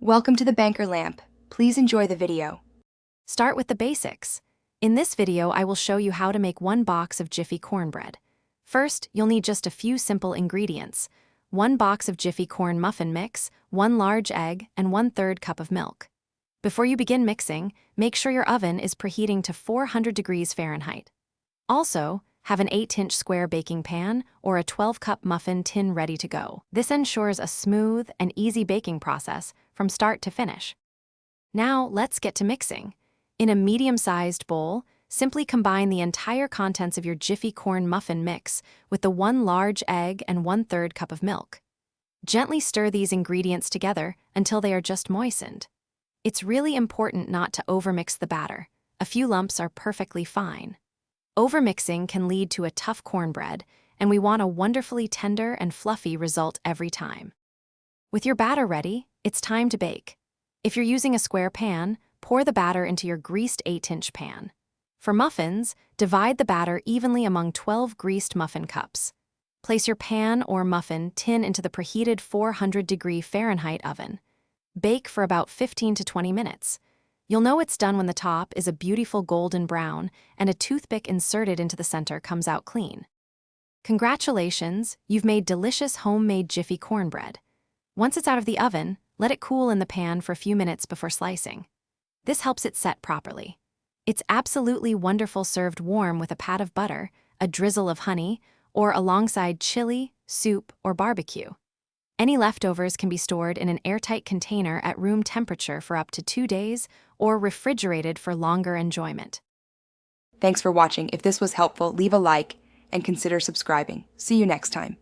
Welcome to the Banker Lamp. Please enjoy the video. Start with the basics. In this video, I will show you how to make 1 box of Jiffy Cornbread. First, you'll need just a few simple ingredients: 1 box of Jiffy Corn muffin mix, 1 large egg, and 1/3 cup of milk. Before you begin mixing, make sure your oven is preheating to 400 degrees Fahrenheit. Also, have an 8-inch square baking pan or a 12-cup muffin tin ready to go. This ensures a smooth and easy baking process from start to finish. Now, let's get to mixing. In a medium-sized bowl, simply combine the entire contents of your Jiffy Corn muffin mix with the 1 large egg and 1/3 cup of milk. Gently stir these ingredients together until they are just moistened. It's really important not to overmix the batter. A few lumps are perfectly fine. Overmixing can lead to a tough cornbread, and we want a wonderfully tender and fluffy result every time. With your batter ready, it's time to bake. If you're using a square pan, pour the batter into your greased 8-inch pan. For muffins, divide the batter evenly among 12 greased muffin cups. Place your pan or muffin tin into the preheated 400 degree Fahrenheit oven. Bake for about 15 to 20 minutes. You'll know it's done when the top is a beautiful golden brown and a toothpick inserted into the center comes out clean. Congratulations, you've made delicious homemade Jiffy cornbread. Once it's out of the oven, let it cool in the pan for a few minutes before slicing. This helps it set properly. It's absolutely wonderful served warm with a pat of butter, a drizzle of honey, or alongside chili, soup, or barbecue. Any leftovers can be stored in an airtight container at room temperature for up to 2 days or refrigerated for longer enjoyment. Thanks for watching. If this was helpful, leave a like and consider subscribing. See you next time.